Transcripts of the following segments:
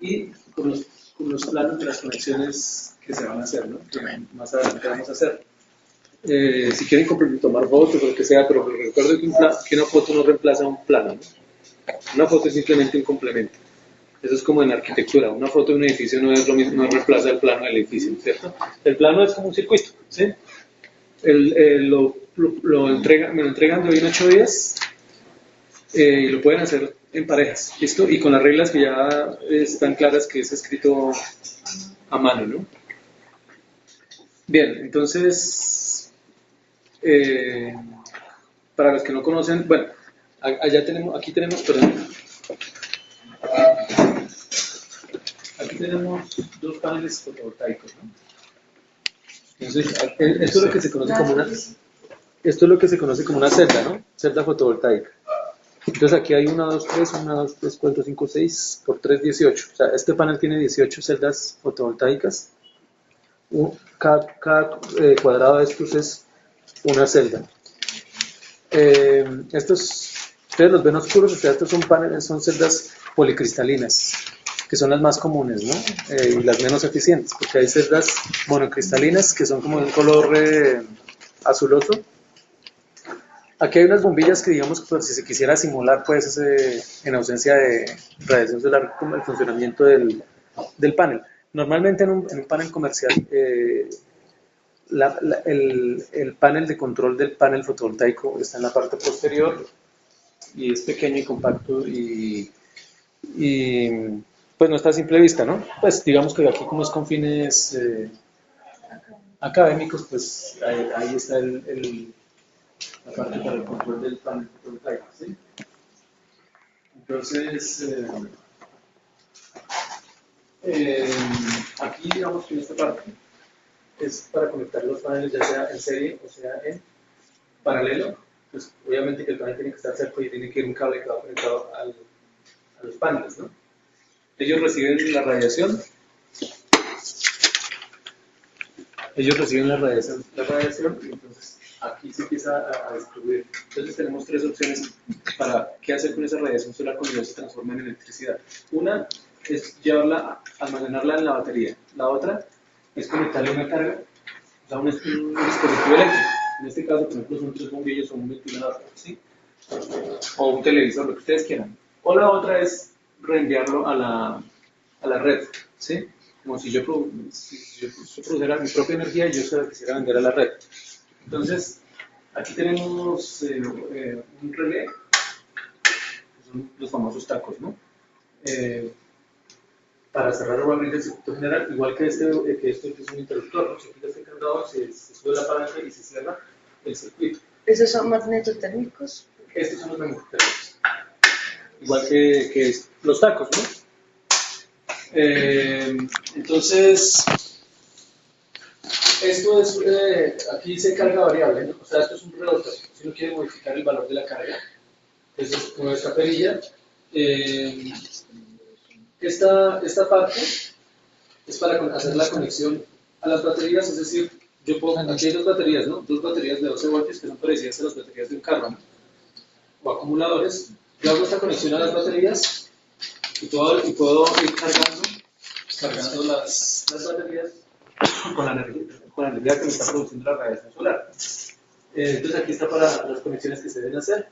y con los planos de las conexiones que se van a hacer, ¿no? Que más adelante vamos a hacer. Si quieren tomar fotos o lo que sea, pero recuerden que una foto no reemplaza un plano, ¿no? Una foto es simplemente un complemento. Eso es como en arquitectura. Una foto de un edificio no es lo mismo, no reemplaza el plano del edificio, ¿cierto? El plano es como un circuito, ¿sí? Me lo entregan de hoy en 8 días y lo pueden hacer en parejas, ¿listo? Y con las reglas que ya están claras que es escrito a mano, ¿no? Bien, entonces, para los que no conocen, bueno, aquí tenemos, perdón, aquí tenemos dos paneles fotovoltaicos, ¿no? Entonces, esto es lo que se conoce como una celda, ¿no? Celda fotovoltaica. Entonces aquí hay 1, 2, 3, 1, 2, 3, 4, 5, 6, por 3, 18. O sea, este panel tiene 18 celdas fotovoltaicas. Cada cuadrado de estos es una celda. Ustedes los ven oscuros, o sea, estos son paneles, son celdas policristalinas, que son las más comunes, ¿no? Y las menos eficientes, porque hay celdas monocristalinas que son como de un color azuloso. Aquí hay unas bombillas que, digamos, pues, si se quisiera simular, pues, en ausencia de radiación solar, como el funcionamiento del panel. Normalmente en un panel comercial, el panel de control del panel fotovoltaico está en la parte posterior y es pequeño y compacto y pues no está a simple vista, ¿no? Pues digamos que aquí como es con fines académicos, pues ahí está la parte para el control del panel fotovoltaico, ¿sí? Entonces, aquí digamos que en esta parte es para conectar los paneles ya sea en serie o sea en paralelo. Pues obviamente que el panel tiene que estar cerca y tiene que ir un cable que va conectado a los paneles, ¿no? Ellos reciben la radiación, y entonces aquí se empieza a distribuir. Entonces tenemos tres opciones para qué hacer con esa radiación solar cuando ya se transforma en electricidad. Una es almacenarla en la batería. La otra es conectarle una carga, o sea, un dispositivo eléctrico. En este caso, por ejemplo, son 3 bombillos o un ventilador, ¿sí? O un televisor, lo que ustedes quieran. O la otra es reenviarlo a la red, ¿sí? Como si yo produjera mi propia energía y yo se la quisiera vender a la red. Entonces, aquí tenemos un relé, que son los famosos tacos, ¿no? Para cerrar nuevamente el circuito general, igual que esto que es un interruptor, ¿no? Si aquí está cargado, se sube la palanca y se cierra el circuito. ¿Esos son magnetotérmicos? Estos son los magnetotérmicos. Igual que los tacos, ¿no? Entonces, esto es, aquí dice carga variable, ¿no? O sea, esto es un reloj. Si uno quiere modificar el valor de la carga, eso es como esta perilla. Esta parte es para hacer la conexión a las baterías, es decir, aquí hay dos baterías, ¿no? Dos baterías de 12 voltios que son parecidas a las baterías de un carro, ¿no? O acumuladores. Yo hago esta conexión a las baterías y puedo ir cargando las baterías con la energía que me está produciendo la radiación solar. Entonces aquí está para las conexiones que se deben hacer.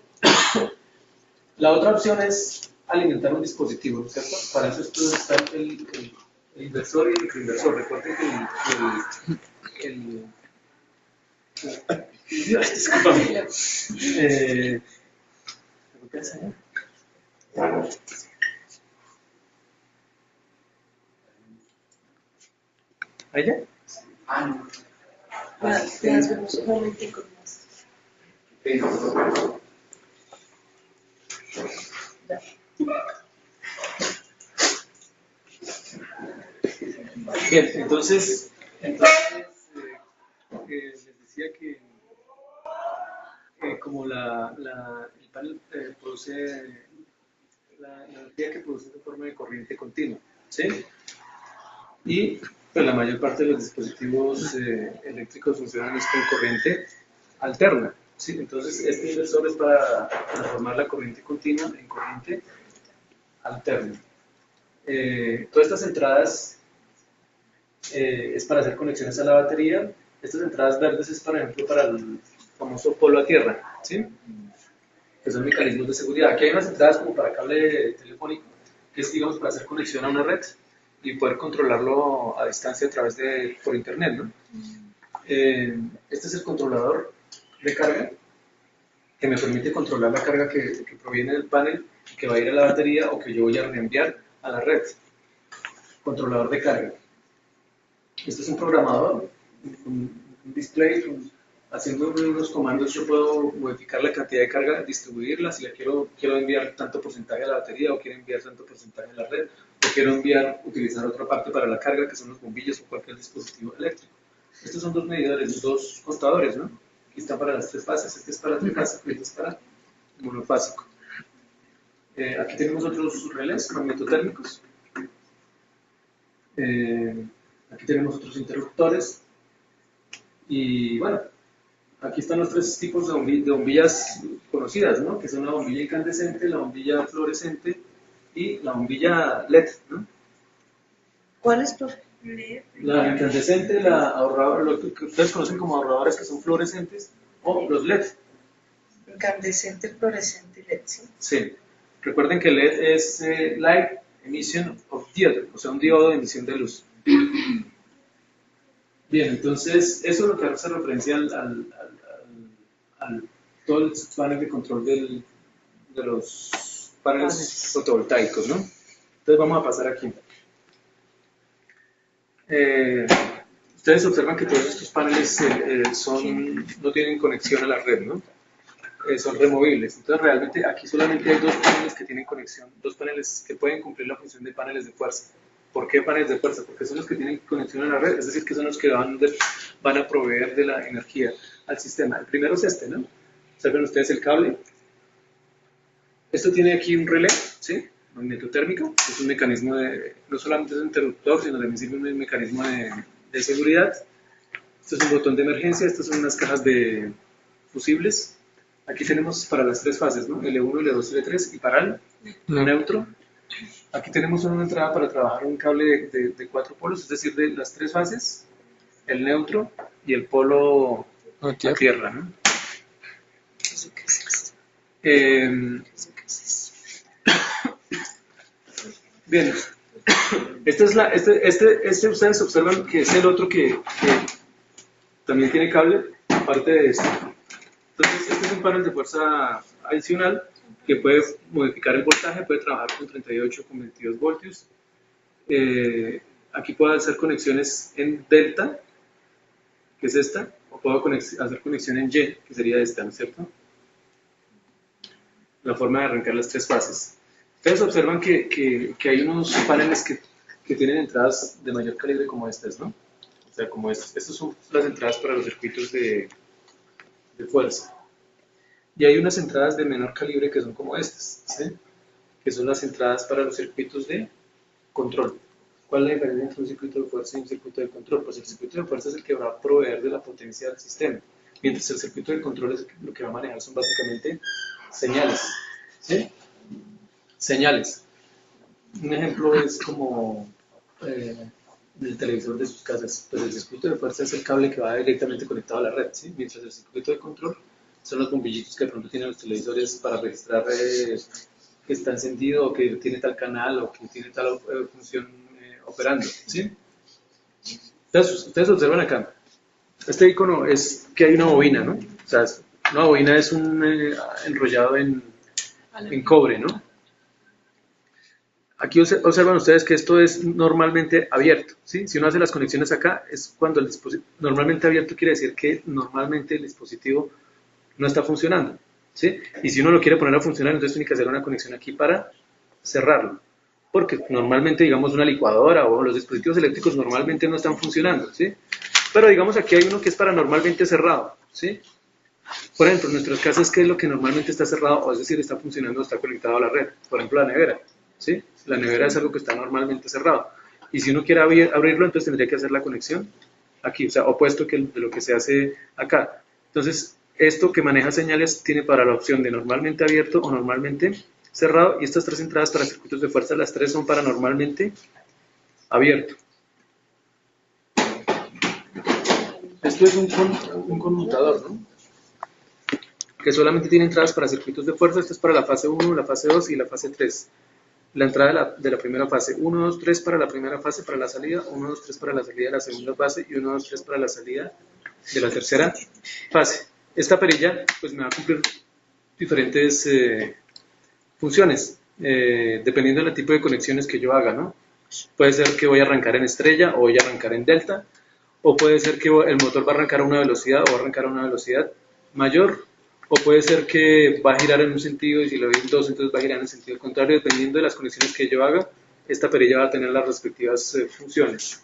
La otra opción es alimentar un dispositivo, ¿no es cierto? Para eso está el inversor y el microinversor. Recuerden que discúlpame. ¿Qué hace? ¿Allá? No. Las vemos un momentico más. Bien, entonces les decía que como el panel produce la energía que produce en forma de corriente continua, ¿sí? Y pues, la mayor parte de los dispositivos eléctricos funcionan con corriente alterna, ¿sí? Entonces este inversor es para transformar la corriente continua en corriente alterna. Todas estas entradas es para hacer conexiones a la batería. Estas entradas verdes es, por ejemplo, para el famoso polo a tierra, ¿sí? Que son mecanismos de seguridad. Aquí hay unas entradas como para cable telefónico, que es, digamos, para hacer conexión a una red y poder controlarlo a distancia a través de, por internet, ¿no? Este es el controlador de carga, que me permite controlar la carga que proviene del panel, que va a ir a la batería o que yo voy a reenviar a la red. Controlador de carga. Este es un programador, un display, haciendo unos comandos yo puedo modificar la cantidad de carga, distribuirla, si la quiero enviar tanto porcentaje a la batería o quiero enviar tanto porcentaje a la red, o quiero utilizar otra parte para la carga, que son los bombillos o cualquier dispositivo eléctrico. Estos son dos medidores, dos contadores, ¿no? Aquí están para las tres fases, este es para trifásico y este es para monofásico. Aquí tenemos otros relés magnetotérmicos. Aquí tenemos otros interruptores. Y bueno, aquí están los tres tipos de bombillas conocidas, ¿no? Que son la bombilla incandescente, la bombilla fluorescente y la bombilla LED, ¿no? ¿Cuál es, profe? La incandescente, la ahorradora, lo que ustedes conocen como ahorradores que son fluorescentes, o los LED. Incandescente, fluorescente y LED, ¿sí? Sí. Recuerden que LED es Light Emission of Diode, o sea, un diodo de emisión de luz. Bien, entonces, eso es lo que hace referencia al todo el panel de control de los paneles fotovoltaicos, ¿no? Entonces vamos a pasar aquí. Ustedes observan que todos estos paneles no tienen conexión a la red, ¿no? Son removibles. Entonces realmente aquí solamente hay dos paneles que tienen conexión, dos paneles que pueden cumplir la función de paneles de fuerza. ¿Por qué paneles de fuerza? Porque son los que tienen conexión a la red, es decir, que son los que van a proveer de la energía al sistema. El primero es este, ¿no? Observen ustedes el cable. Esto tiene aquí un relé, ¿sí? Magnetotérmico, es un mecanismo no solamente es un interruptor, sino también sirve un mecanismo de seguridad. Esto es un botón de emergencia, estas son unas cajas de fusibles. Aquí tenemos para las tres fases, ¿no? L1, L2, L3 y para el neutro. Aquí tenemos una entrada para trabajar un cable de 4 polos, es decir, de las tres fases, el neutro y el polo a tierra, ¿no? Bien, este ustedes observan que es el otro que también tiene cable, aparte de este. Entonces, este es un panel de fuerza adicional que puede modificar el voltaje, puede trabajar con 38 con 22 voltios. Aquí puedo hacer conexiones en delta, que es esta, o puedo hacer conexión en Y, que sería esta, ¿no es cierto? La forma de arrancar las tres fases. Ustedes observan que hay unos paneles que tienen entradas de mayor calibre como estas, ¿no? O sea, como estas. Estas son las entradas para los circuitos de fuerza. Y hay unas entradas de menor calibre que son como estas, ¿sí? Que son las entradas para los circuitos de control. ¿Cuál es la diferencia entre un circuito de fuerza y un circuito de control? Pues el circuito de fuerza es el que va a proveer de la potencia del sistema, mientras el circuito de control es lo que va a manejar son básicamente señales, ¿sí? Señales. Un ejemplo es como el televisor de sus casas. Pues el circuito de fuerza es el cable que va directamente conectado a la red, ¿sí? Mientras el circuito de control son los bombillitos que de pronto tienen los televisores para registrar que está encendido o que tiene tal canal o que tiene tal función operando, ¿sí? Entonces, ustedes observan acá, este icono es que hay una bobina, ¿no? O sea, una bobina es un enrollado en cobre, ¿no? Aquí observan ustedes que esto es normalmente abierto, ¿sí? Si uno hace las conexiones acá, es cuando el dispositivo, normalmente abierto quiere decir que normalmente el dispositivo no está funcionando, ¿sí? Y si uno lo quiere poner a funcionar, entonces tiene que hacer una conexión aquí para cerrarlo. Porque normalmente, digamos, una licuadora o los dispositivos eléctricos normalmente no están funcionando, ¿sí? Pero digamos aquí hay uno que es para normalmente cerrado, ¿sí? Por ejemplo, en nuestros casos, ¿qué es lo que normalmente está cerrado? O es decir, está funcionando o está conectado a la red. Por ejemplo, la nevera, ¿sí? La nevera es algo que está normalmente cerrado. Y si uno quiere abrirlo, entonces tendría que hacer la conexión aquí, o sea, opuesto de lo que se hace acá. Entonces, esto que maneja señales tiene para la opción de normalmente abierto o normalmente cerrado, y estas tres entradas para circuitos de fuerza, las tres son para normalmente abierto. Esto es un conmutador, ¿no? Que solamente tiene entradas para circuitos de fuerza. Esto es para la fase 1, la fase 2 y la fase 3. La entrada de la primera fase, 1, 2, 3 para la primera fase, para la salida, 1, 2, 3 para la salida de la segunda fase y 1, 2, 3 para la salida de la tercera fase. Esta perilla pues me va a cumplir diferentes funciones, dependiendo del tipo de conexiones que yo haga, ¿no? Puede ser que voy a arrancar en estrella o voy a arrancar en delta, o puede ser que el motor va a arrancar a una velocidad o va a arrancar a una velocidad mayor, o puede ser que va a girar en un sentido y si lo doy en dos, entonces va a girar en el sentido contrario. Dependiendo de las conexiones que yo haga, esta perilla va a tener las respectivas funciones.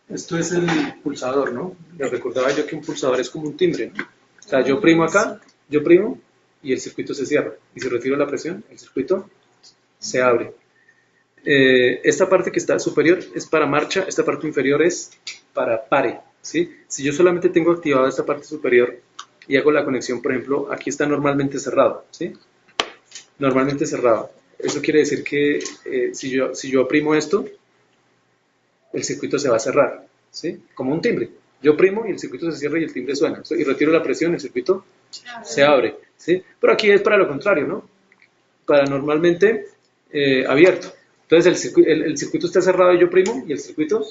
Esto es el pulsador, ¿no? Les recordaba yo que un pulsador es como un timbre, ¿no? O sea, yo primo acá, yo primo y el circuito se cierra. Y si retiro la presión, el circuito se abre. Esta parte que está superior es para marcha, esta parte inferior es para pare, ¿sí? Si yo solamente tengo activada esta parte superior y hago la conexión, por ejemplo, aquí está normalmente cerrado, ¿sí? Normalmente cerrado. Eso quiere decir que si yo oprimo esto, el circuito se va a cerrar, ¿sí? Como un timbre. Yo oprimo y el circuito se cierra y el timbre suena. Y retiro la presión, el circuito se abre, ¿sí? Pero aquí es para lo contrario, ¿no? Para normalmente abierto. Entonces el circuito está cerrado y yo oprimo y el circuito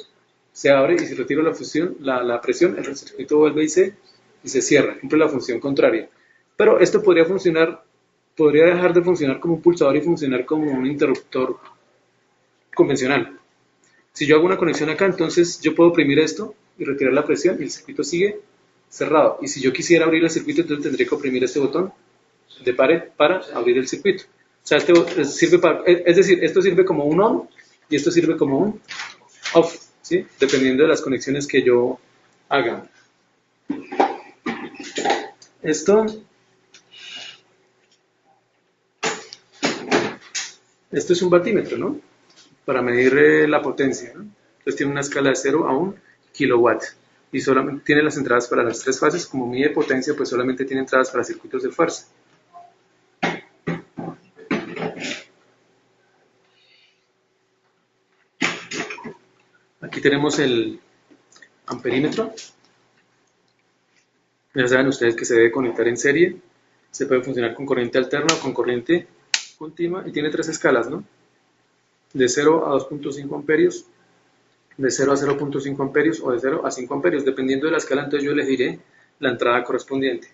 se abre, y si retiro la presión, el circuito vuelve y se cierra. Cumple la función contraria. Pero esto podría dejar de funcionar como un pulsador y funcionar como un interruptor convencional. Si yo hago una conexión acá, entonces yo puedo oprimir esto y retirar la presión y el circuito sigue cerrado. Y si yo quisiera abrir el circuito, entonces tendría que oprimir este botón de pare para abrir el circuito. O sea, esto sirve como un on y esto sirve como un off, ¿sí? Dependiendo de las conexiones que yo haga. Esto es un voltímetro, ¿no? Para medir la potencia, ¿no? Entonces tiene una escala de 0 a 1 kilowatt y solamente tiene las entradas para las tres fases. Como mide potencia, pues solamente tiene entradas para circuitos de fuerza. Aquí tenemos el amperímetro. Ya saben ustedes que se debe conectar en serie. Se puede funcionar con corriente alterna o con corriente continua y tiene tres escalas, ¿no? De 0 a 2.5 amperios, de 0 a 0.5 amperios o de 0 a 5 amperios. Dependiendo de la escala, entonces yo elegiré la entrada correspondiente.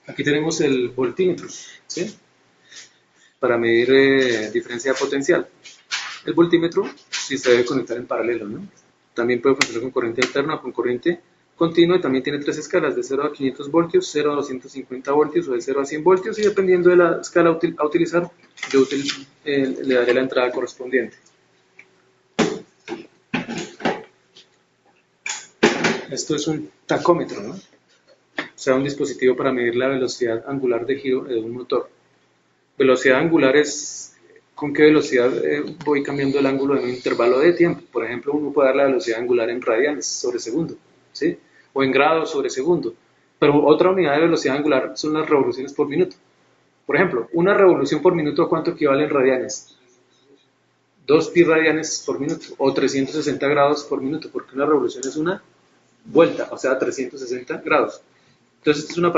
Aquí tenemos el voltímetro, ¿sí? Para medir diferencia potencial. El voltímetro sí se debe conectar en paralelo, ¿no? También puede funcionar con corriente alterna o con corriente continua, y también tiene tres escalas, de 0 a 500 voltios, 0 a 250 voltios o de 0 a 100 voltios, y dependiendo de la escala a utilizar, yo le daré la entrada correspondiente. Esto es un tacómetro, ¿no? O sea, un dispositivo para medir la velocidad angular de giro de un motor. Velocidad angular es con qué velocidad voy cambiando el ángulo en un intervalo de tiempo. Por ejemplo, uno puede dar la velocidad angular en radianes sobre segundo, ¿sí? O en grados sobre segundo. Pero otra unidad de velocidad angular son las revoluciones por minuto. Por ejemplo, una revolución por minuto, ¿a cuánto equivale en radianes? 2 pi radianes por minuto, o 360 grados por minuto, porque una revolución es una vuelta, o sea, 360 grados. Entonces, esta es una